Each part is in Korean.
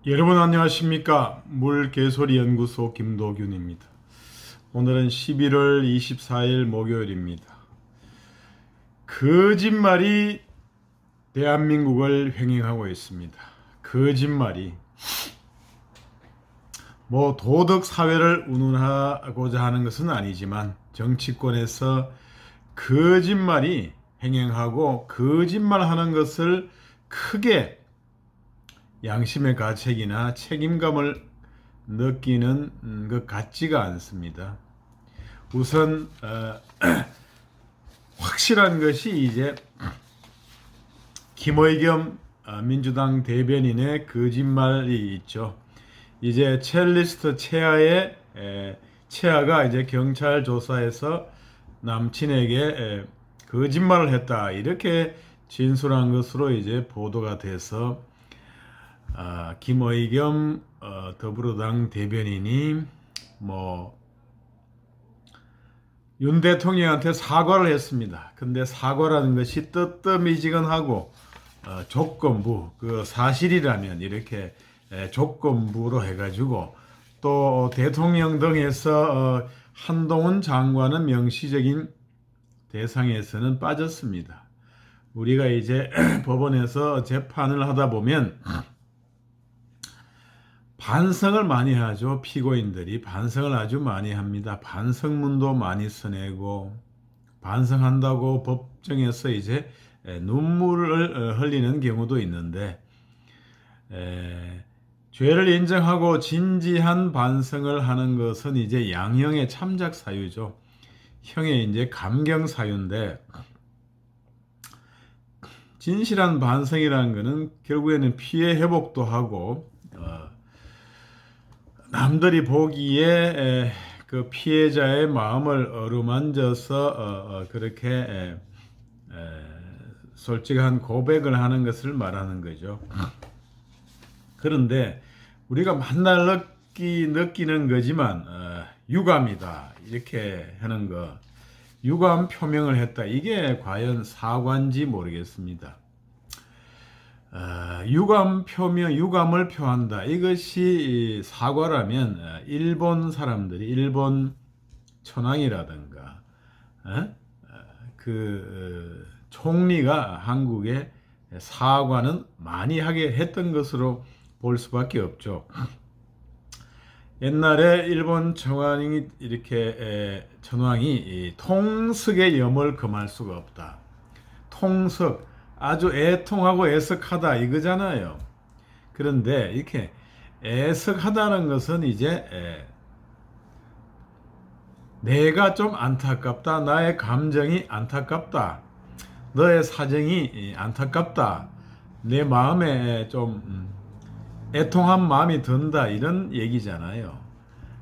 여러분 안녕하십니까? 물개소리 연구소 김도균입니다. 오늘은 11월 24일 목요일입니다. 거짓말이 대한민국을 횡행하고 있습니다. 거짓말이 도덕 사회를 운운하고자 하는 것은 아니지만 정치권에서 거짓말이 횡행하고 거짓말하는 것을 크게 양심의 가책이나 책임감을 느끼는 것 같지가 않습니다. 우선 확실한 것이 이제 김의겸 민주당 대변인의 거짓말이 있죠. 이제 첼리스트 채아가 이제 경찰 조사에서 남친에게 거짓말을 했다 이렇게 진술한 것으로 이제 보도가 돼서 김의겸 더불어당 대변인이 윤 대통령한테 사과를 했습니다. 근데 사과라는 것이 뜨뜻미지근하고 조건부, 그 사실이라면 이렇게 조건부로 해가지고 또 대통령 등에서 한동훈 장관은 명시적인 대상에서는 빠졌습니다. 우리가 이제 법원에서 재판을 하다 보면 반성을 많이 하죠. 피고인들이 반성을 아주 많이 합니다. 반성문도 많이 써내고 반성한다고 법정에서 이제 눈물을 흘리는 경우도 있는데 죄를 인정하고 진지한 반성을 하는 것은 이제 양형의 참작 사유죠. 형의 이제 감경 사유인데 진실한 반성이라는 것은 결국에는 피해 회복도 하고 남들이 보기에 그 피해자의 마음을 어루만져서 그렇게 솔직한 고백을 하는 것을 말하는 거죠. 그런데 우리가 만날 느끼는 거지만 유감이다 이렇게 하는 거, 유감 표명을 했다, 이게 과연 사과인지 모르겠습니다. 유감을 표한다, 이것이 사과라면 일본 사람들이, 일본 천황이라든가 총리가 한국에 사과는 많이 하게 했던 것으로 볼 수밖에 없죠. 옛날에 일본 천황이 통석의 염을 금할 수가 없다. 통석, 아주 애통하고 애석하다 이거잖아요. 그런데 이렇게 애석하다는 것은 이제 내가 좀 안타깝다, 나의 감정이 안타깝다, 너의 사정이 안타깝다, 내 마음에 좀 애통한 마음이 든다, 이런 얘기잖아요.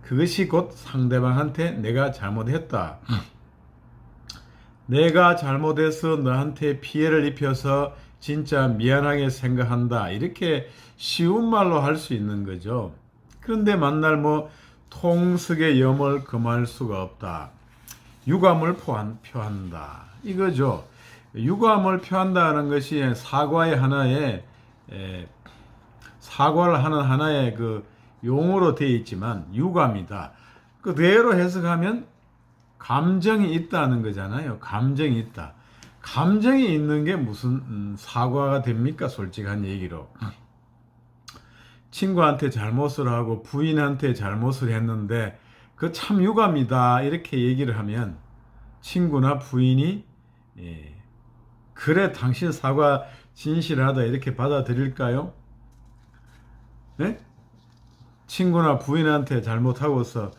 그것이 곧 상대방한테 내가 잘못했다, 내가 잘못해서 너한테 피해를 입혀서 진짜 미안하게 생각한다, 이렇게 쉬운 말로 할 수 있는 거죠. 그런데 만날 통석의 염을 금할 수가 없다, 유감을 표한다 이거죠. 유감을 표한다는 것이 사과의 사과를 하는 하나의 그 용어로 되어 있지만 유감이다, 그대로 해석하면 감정이 있다는 거잖아요. 감정이 있다. 감정이 있는 게 무슨 사과가 됩니까? 솔직한 얘기로. 친구한테 잘못을 하고 부인한테 잘못을 했는데 그 참 유감이다 이렇게 얘기를 하면 친구나 부인이 그래 당신 사과 진실하다 이렇게 받아들일까요? 네? 친구나 부인한테 잘못하고서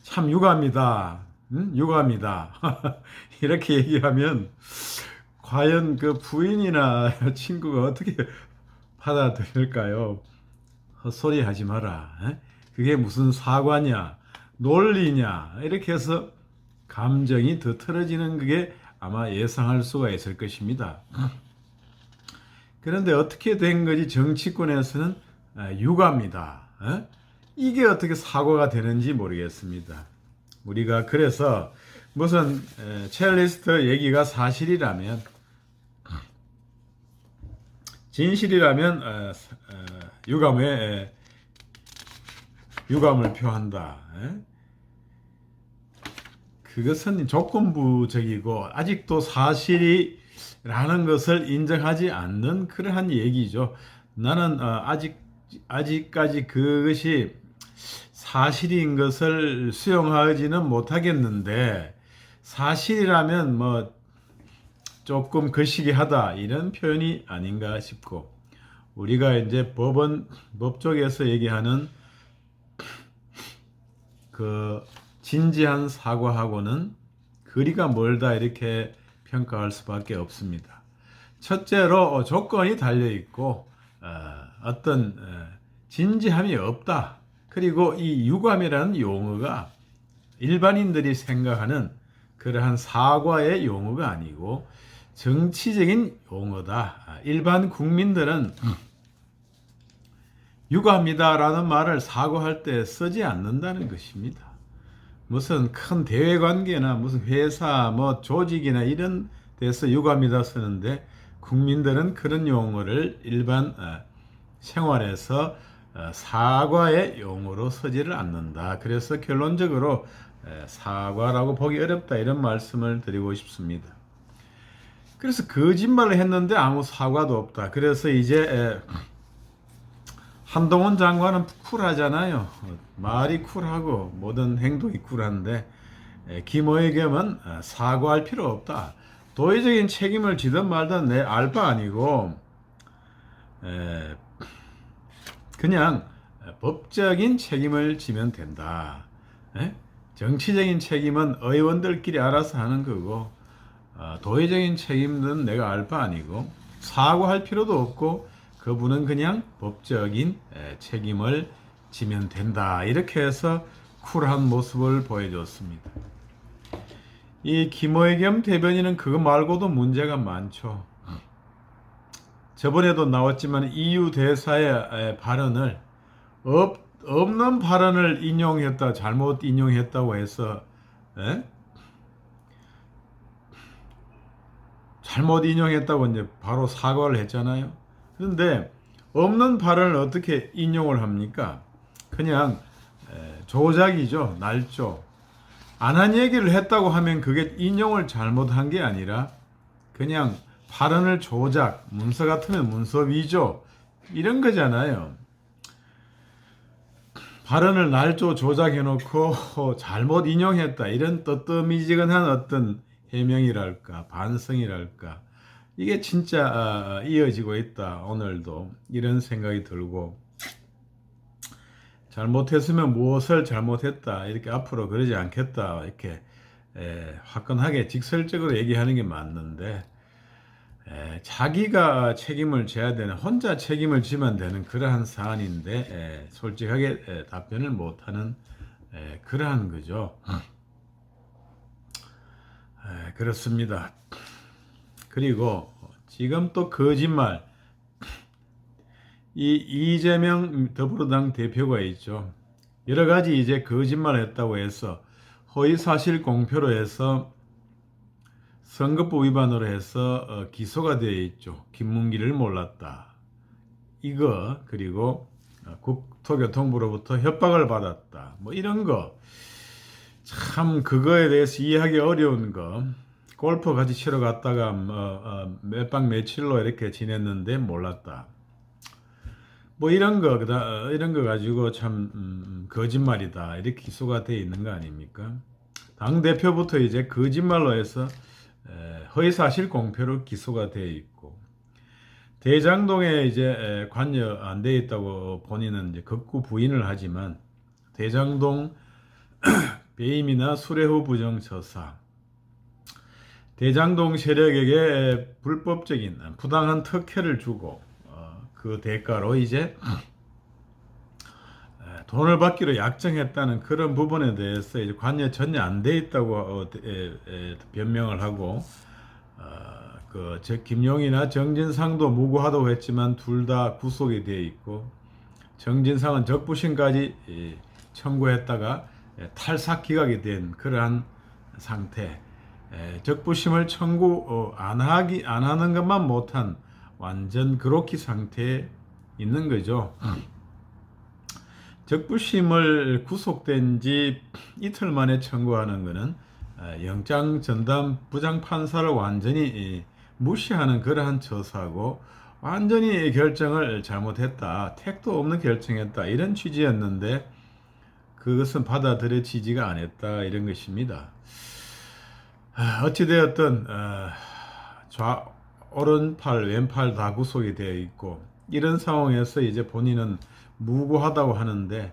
참 유감이다, 유감이다 이렇게 얘기하면 과연 그 부인이나 친구가 어떻게 받아들일까요? 헛소리 하지 마라, 그게 무슨 사과냐, 논리냐, 이렇게 해서 감정이 더 틀어지는 그게 아마 예상할 수가 있을 것입니다. 그런데 어떻게 된 거지? 정치권에서는 유감이다, 이게 어떻게 사과가 되는지 모르겠습니다. 우리가 그래서 무슨 첼리스트 얘기가 사실이라면, 진실이라면 유감의 유감을 표한다. 그것은 조건부적이고 아직도 사실이라는 것을 인정하지 않는 그러한 얘기죠. 나는 아직까지 그것이 사실인 것을 수용하지는 못하겠는데, 사실이라면 뭐 조금 거시기하다 이런 표현이 아닌가 싶고, 우리가 이제 법 쪽에서 얘기하는 그 진지한 사과하고는 거리가 멀다 이렇게 평가할 수밖에 없습니다. 첫째로 조건이 달려 있고 어떤 진지함이 없다. 그리고 이 유감이라는 용어가 일반인들이 생각하는 그러한 사과의 용어가 아니고 정치적인 용어다. 일반 국민들은 유감이다라는 말을 사과할 때 쓰지 않는다는 것입니다. 무슨 큰 대외 관계나 무슨 회사, 뭐 조직이나 이런 데서 유감이다 쓰는데, 국민들은 그런 용어를 일반 생활에서 사과의 용어로 쓰지를 않는다. 그래서 결론적으로 사과라고 보기 어렵다 이런 말씀을 드리고 싶습니다. 그래서 거짓말을 했는데 아무 사과도 없다. 그래서 이제 한동훈 장관은 쿨하잖아요. 말이 쿨하고 모든 행동이 쿨한데, 김어겸은 사과할 필요 없다. 도의적인 책임을 지든 말든 내 알 바 아니고 그냥 법적인 책임을 지면 된다. 정치적인 책임은 의원들끼리 알아서 하는 거고, 도의적인 책임은 내가 알 바 아니고 사과할 필요도 없고 그분은 그냥 법적인 책임을 지면 된다. 이렇게 해서 쿨한 모습을 보여줬습니다. 이 김의겸 대변인은 그거 말고도 문제가 많죠. 저번에도 나왔지만 EU 대사의 발언을 없는 발언을 인용했다, 잘못 인용했다고 해서 잘못 인용했다고 이제 바로 사과를 했잖아요. 그런데 없는 발언을 어떻게 인용을 합니까? 그냥 조작이죠. 날조. 안 한 얘기를 했다고 하면 그게 인용을 잘못한 게 아니라 그냥 발언을 조작, 문서 같으면 문서 위조 이런 거잖아요. 발언을 날조 조작해놓고 잘못 인용했다 이런 뜨뜨미지근한 어떤 해명이랄까 반성이랄까, 이게 진짜 이어지고 있다. 오늘도 이런 생각이 들고, 잘못했으면 무엇을 잘못했다 이렇게 앞으로 그러지 않겠다 이렇게 화끈하게 직설적으로 얘기하는 게 맞는데, 자기가 책임을 져야 되는, 혼자 책임을 지면 되는 그러한 사안인데 솔직하게 답변을 못하는 그러한 거죠. 그렇습니다. 그리고 지금 또 거짓말, 이 이재명 더불어당 대표가 있죠. 여러 가지 이제 거짓말을 했다고 해서 허위사실 공표로 해서 선거법 위반으로 해서 기소가 되어 있죠. 김문기를 몰랐다. 이거, 그리고 국토교통부로부터 협박을 받았다. 뭐 이런 거. 참 그거에 대해서 이해하기 어려운 거. 골프 같이 치러 갔다가 몇 박 며칠로 이렇게 지냈는데 몰랐다. 뭐 이런 거 가지고 참 거짓말이다 이렇게 기소가 돼 있는 거 아닙니까? 당 대표부터 이제 거짓말로 해서 허위사실 공표로 기소가 돼 있고, 대장동에 이제 관여 안 돼 있다고 본인은 이제 극구 부인을 하지만 대장동 배임이나 수뢰후 부정처사, 대장동 세력에게 불법적인 부당한 특혜를 주고 그 대가로 이제 돈을 받기로 약정했다는 그런 부분에 대해서 이제 관여 전혀 안 돼 있다고 변명을 하고, 김용이나 정진상도 무고하다고 했지만 둘 다 구속이 되어 있고, 정진상은 적부심까지 청구했다가 탈삭 기각이 된 그러한 상태. 적부심을 청구 안 하는 것만 못한 완전 그로키 상태에 있는 거죠. 적부심을 구속된 지 이틀 만에 청구하는 것은 영장 전담 부장판사를 완전히 무시하는 그러한 처사고 완전히 결정을 잘못했다. 택도 없는 결정했다. 이런 취지였는데 그것은 받아들여지지가 않았다. 이런 것입니다. 어찌되었든 오른팔 왼팔 다 구속이 되어 있고 이런 상황에서 이제 본인은 무고하다고 하는데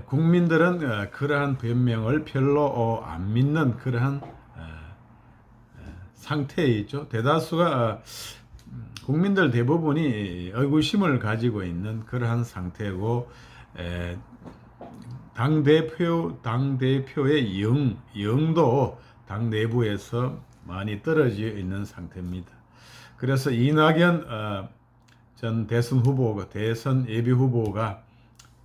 국민들은 그러한 변명을 별로 안 믿는 그러한 상태에 있죠. 대다수가 국민들 대부분이 의구심을 가지고 있는 그러한 상태고 당대표의 영도 당 내부에서 많이 떨어져 있는 상태입니다. 그래서 이낙연 전 대선 예비 후보가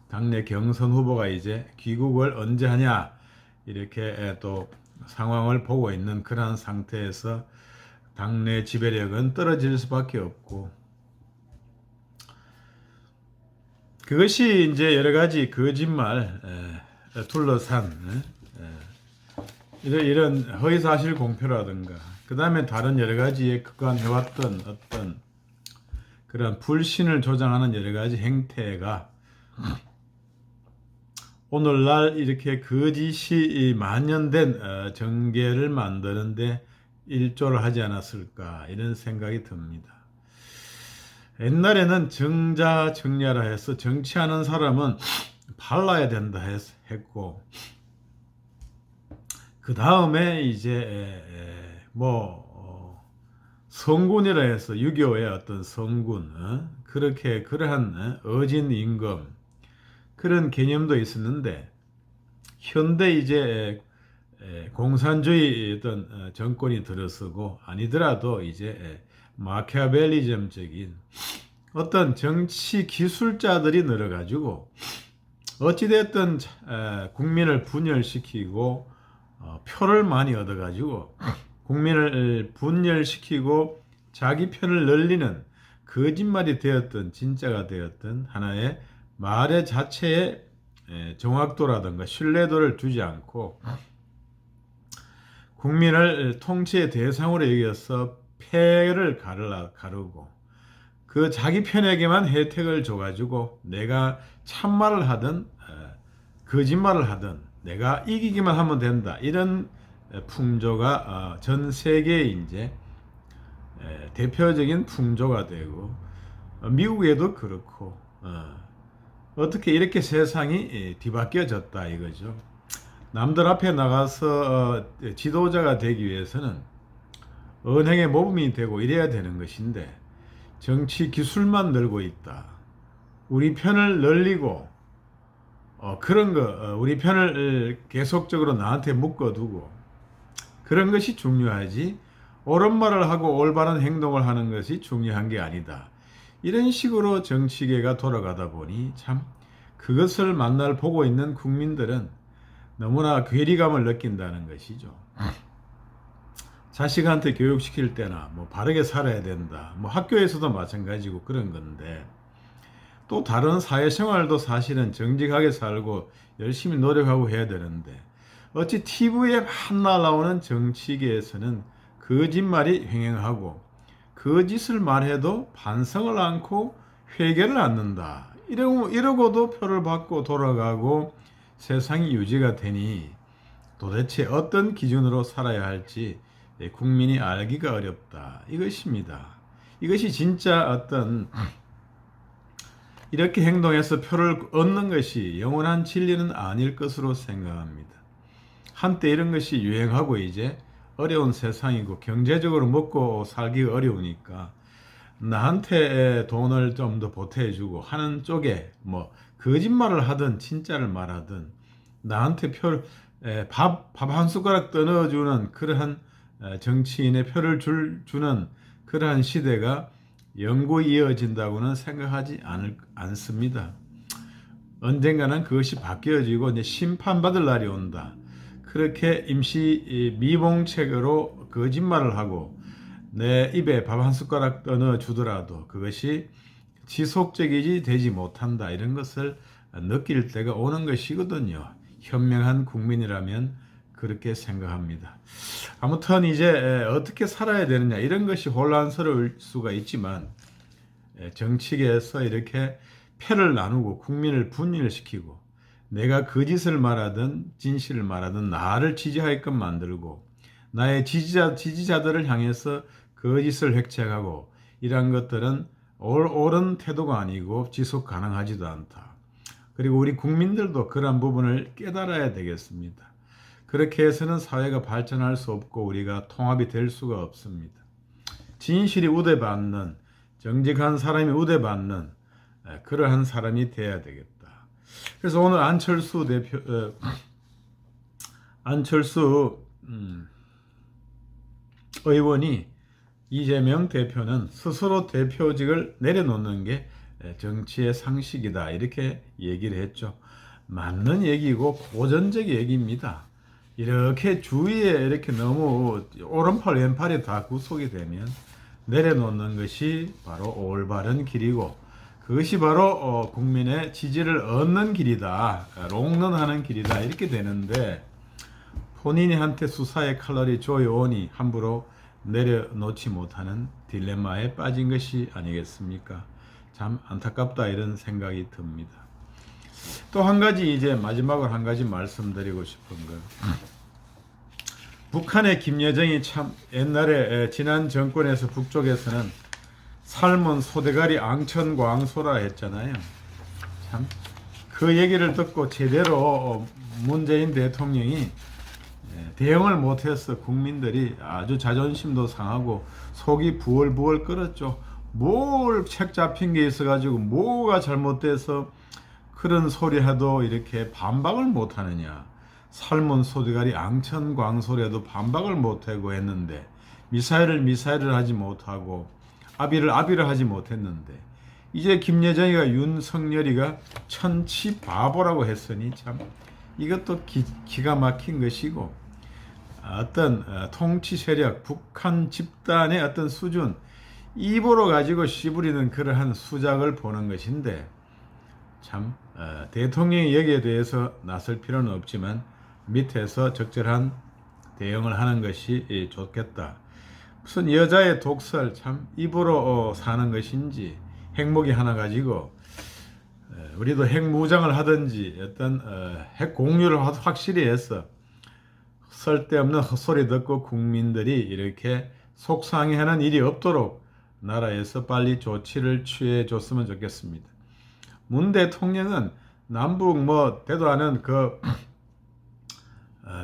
당내 경선 후보가 이제 귀국을 언제 하냐 이렇게 또 상황을 보고 있는 그러한 상태에서 당내 지배력은 떨어질 수밖에 없고 그것이 이제 여러 가지 거짓말 둘러싼 이런 허위사실 공표라든가 그 다음에 다른 여러 가지에 그간 해왔던 어떤 그런 불신을 조장하는 여러 가지 행태가 오늘날 이렇게 거짓이 만연된 정계를 만드는데 일조를 하지 않았을까 이런 생각이 듭니다. 옛날에는 정자정야라 해서 정치하는 사람은 발라야 된다 했고 그 다음에 이제 성군이라 해서 6.25의 어떤 성군 그렇게 그러한 어진 임금 그런 개념도 있었는데 현대 이제 공산주의 어떤 정권이 들어서고 아니더라도 이제 마키아벨리즘적인 어떤 정치 기술자들이 늘어가지고 어찌됐든 국민을 분열시키고 표를 많이 얻어가지고 국민을 분열시키고 자기 편을 늘리는 거짓말이 되었던 진짜가 되었던 하나의 말의 자체에 정확도라든가 신뢰도를 주지 않고 국민을 통치의 대상으로 여겨서 폐를 가르고 그 자기 편에게만 혜택을 줘가지고 내가 참말을 하든 거짓말을 하든 내가 이기기만 하면 된다 이런 풍조가 전 세계에 이제 대표적인 풍조가 되고 미국에도 그렇고 어떻게 이렇게 세상이 뒤바뀌어졌다 이거죠. 남들 앞에 나가서 지도자가 되기 위해서는 언행의 모범이 되고 이래야 되는 것인데 정치 기술만 늘고 있다. 우리 편을 늘리고 그런 거 우리 편을 계속적으로 나한테 묶어두고 그런 것이 중요하지 옳은 말을 하고 올바른 행동을 하는 것이 중요한 게 아니다. 이런 식으로 정치계가 돌아가다 보니 참 그것을 만날 보고 있는 국민들은 너무나 괴리감을 느낀다는 것이죠. 자식한테 교육시킬 때나 바르게 살아야 된다. 학교에서도 마찬가지고 그런 건데 또 다른 사회생활도 사실은 정직하게 살고 열심히 노력하고 해야 되는데 어찌 TV에 맨날 나오는 정치계에서는 거짓말이 횡행하고 거짓을 말해도 반성을 않고 회개를 않는다. 이러고도 표를 받고 돌아가고 세상이 유지가 되니 도대체 어떤 기준으로 살아야 할지 국민이 알기가 어렵다. 이것입니다. 이것이 진짜 어떤 이렇게 행동해서 표를 얻는 것이 영원한 진리는 아닐 것으로 생각합니다. 한때 이런 것이 유행하고 이제 어려운 세상이고 경제적으로 먹고 살기가 어려우니까 나한테 돈을 좀 더 보태주고 하는 쪽에 거짓말을 하든 진짜를 말하든 나한테 밥 한 숟가락 떠넣어주는 그러한 정치인의 표를 주는 그러한 시대가 영구 이어진다고는 생각하지 않습니다. 언젠가는 그것이 바뀌어지고 이제 심판받을 날이 온다. 그렇게 임시 미봉책으로 거짓말을 하고 내 입에 밥 한 숟가락 떠넣어 주더라도 그것이 지속적이지 되지 못한다. 이런 것을 느낄 때가 오는 것이거든요. 현명한 국민이라면 그렇게 생각합니다. 아무튼 이제 어떻게 살아야 되느냐 이런 것이 혼란스러울 수가 있지만 정치계에서 이렇게 패를 나누고 국민을 분열시키고 내가 거짓을 말하든 진실을 말하든 나를 지지하게끔 만들고 나의 지지자들을 향해서 거짓을 획책하고 이러한 것들은 옳은 태도가 아니고 지속 가능하지도 않다. 그리고 우리 국민들도 그런 부분을 깨달아야 되겠습니다. 그렇게 해서는 사회가 발전할 수 없고 우리가 통합이 될 수가 없습니다. 진실이 우대받는 정직한 사람이 우대받는 그러한 사람이 돼야 되겠다. 그래서 오늘 안철수 의원이 이재명 대표는 스스로 대표직을 내려놓는 게 정치의 상식이다 이렇게 얘기를 했죠. 맞는 얘기고 고전적 얘기입니다. 이렇게 주위에 이렇게 너무 오른팔 왼팔이 다 구속이 되면 내려놓는 것이 바로 올바른 길이고 그것이 바로 국민의 지지를 얻는 길이다. 롱런하는 길이다. 이렇게 되는데 본인한테 수사의 칼날이 조여오니 함부로 내려놓지 못하는 딜레마에 빠진 것이 아니겠습니까? 참 안타깝다 이런 생각이 듭니다. 또 한 가지 이제 마지막으로 한 가지 말씀드리고 싶은 건 북한의 김여정이 참 옛날에 지난 정권에서 북쪽에서는 삶은 소대가리 앙천광소라 했잖아요. 참 그 얘기를 듣고 제대로 문재인 대통령이 대응을 못해서 국민들이 아주 자존심도 상하고 속이 부얼부얼 끓었죠. 뭘 책 잡힌 게 있어가지고 뭐가 잘못돼서 그런 소리 해도 이렇게 반박을 못하느냐. 삶은 소대가리 앙천광소래도 반박을 못하고 했는데 미사일을 하지 못하고 아비를 하지 못했는데 이제 김여정이가 윤석열이가 천치 바보라고 했으니 참 이것도 기가 막힌 것이고 어떤 통치 세력 북한 집단의 어떤 수준 입으로 가지고 씨부리는 그러한 수작을 보는 것인데 참 대통령이 여기에 대해서 나설 필요는 없지만 밑에서 적절한 대응을 하는 것이 좋겠다. 무슨 여자의 독설 참 입으로 사는 것인지 핵무기 하나 가지고 우리도 핵무장을 하든지 어떤 핵 공유를 확실히 해서 쓸데없는 헛소리 듣고 국민들이 이렇게 속상해하는 일이 없도록 나라에서 빨리 조치를 취해 줬으면 좋겠습니다. 문 대통령은 남북 되도 않은 그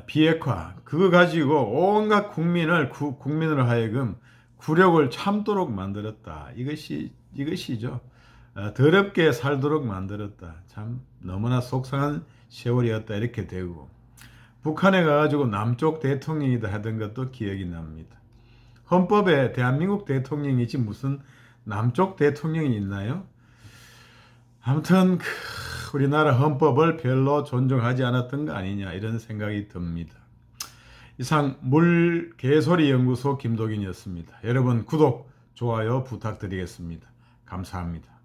비핵화 그거 가지고 온갖 국민으로 하여금 굴욕을 참도록 만들었다. 이것이죠. 더럽게 살도록 만들었다. 참 너무나 속상한 세월이었다. 이렇게 되고 북한에 가가지고 남쪽 대통령이다 하던 것도 기억이 납니다. 헌법에 대한민국 대통령이지 무슨 남쪽 대통령이 있나요? 아무튼 우리나라 헌법을 별로 존중하지 않았던 거 아니냐 이런 생각이 듭니다. 이상 물개소리 연구소 김도균이었습니다. 여러분 구독, 좋아요 부탁드리겠습니다. 감사합니다.